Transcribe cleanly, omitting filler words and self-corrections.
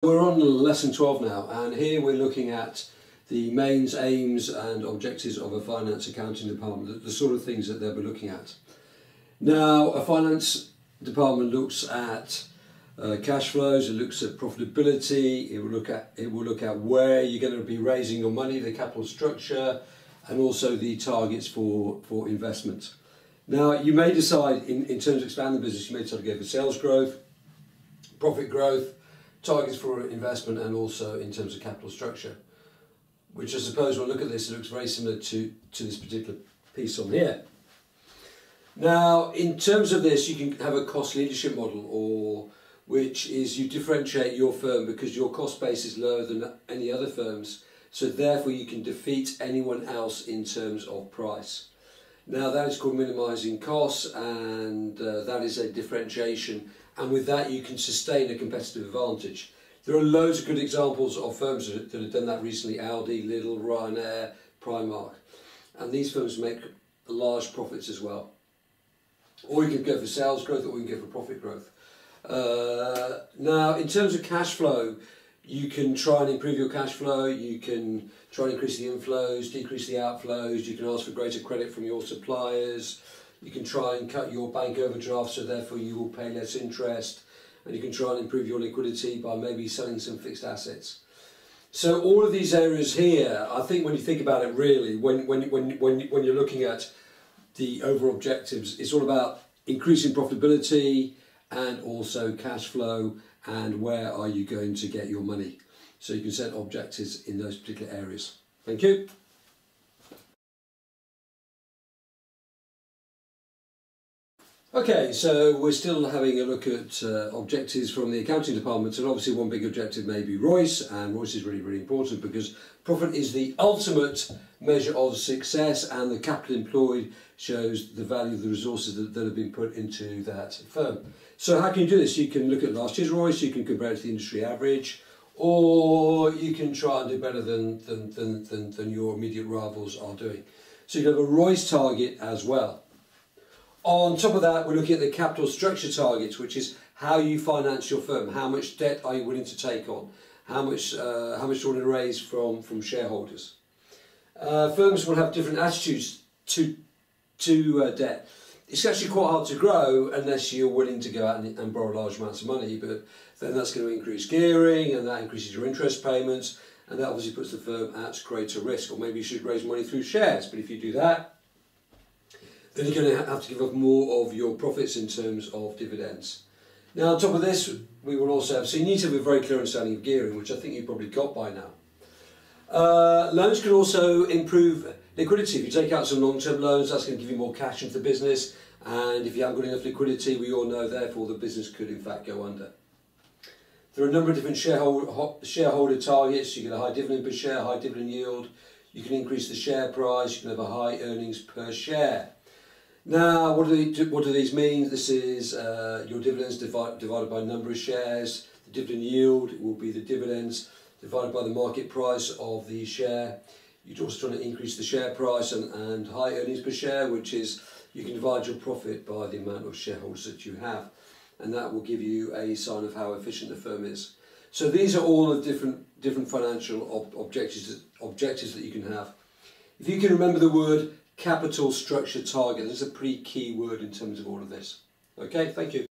We're on lesson 12 now, and here we're looking at the mains, aims and objectives of a finance accounting department, the sort of things that they'll be looking at. Now, a finance department looks at cash flows, it looks at profitability, it will look at where you're going to be raising your money, the capital structure, and also the targets for investment. Now, you may decide in terms of expanding the business, you may decide to go for sales growth, profit growth, targets for investment, and also in terms of capital structure, which I suppose when I look at this, it looks very similar to this particular piece on here. Now, in terms of this, you can have a cost leadership model, which is you differentiate your firm because your cost base is lower than any other firms, so therefore you can defeat anyone else in terms of price. Now, that is called minimising costs, and that is a differentiation, and with that you can sustain a competitive advantage. There are loads of good examples of firms that have done that recently: Aldi, Lidl, Ryanair, Primark, and these firms make large profits as well. Or you can go for sales growth, or you can go for profit growth. Now, in terms of cash flow, you can try and improve your cash flow, you can try and increase the inflows, decrease the outflows, you can ask for greater credit from your suppliers, you can try and cut your bank overdraft so therefore you will pay less interest, and you can try and improve your liquidity by maybe selling some fixed assets. So all of these areas here, I think when you think about it really, when you're looking at the overall objectives, it's all about increasing profitability and also cash flow, and where are you going to get your money. So you can set objectives in those particular areas. Thank you. Okay, so we're still having a look at objectives from the accounting department, and obviously one big objective may be ROIC, and ROIC is really, really important because profit is the ultimate measure of success, and the capital employed shows the value of the resources that have been put into that firm. So how can you do this? You can look at last year's ROIC, you can compare it to the industry average, or you can try and do better than your immediate rivals are doing. So you can have a ROIC target as well. On top of that, we're looking at the capital structure targets, which is how you finance your firm. How much debt are you willing to take on? How much do you want to raise from shareholders? Firms will have different attitudes to debt. It's actually quite hard to grow unless you're willing to go out and borrow large amounts of money, but then that's going to increase gearing, and that increases your interest payments, and that obviously puts the firm at greater risk. Or maybe you should raise money through shares, but if you do that, then you're going to have to give up more of your profits in terms of dividends. Now, on top of this, we will also have, so you need to have a very clear understanding of gearing, which I think you've probably got by now. Loans can also improve liquidity. If you take out some long-term loans, that's going to give you more cash into the business, and if you haven't got enough liquidity, we all know therefore the business could in fact go under. There are a number of different shareholder targets. You get a high dividend per share, high dividend yield, you can increase the share price, you can have a high earnings per share. Now, what do these mean? This is your dividends divided by number of shares. The dividend yield will be the dividends divided by the market price of the share. You're also trying to increase the share price, and high earnings per share, which is you can divide your profit by the amount of shareholders that you have, and that will give you a sign of how efficient the firm is. So these are all the different financial objectives that you can have. If you can remember the word capital structure target, that's a pretty key word in terms of all of this. Okay, thank you.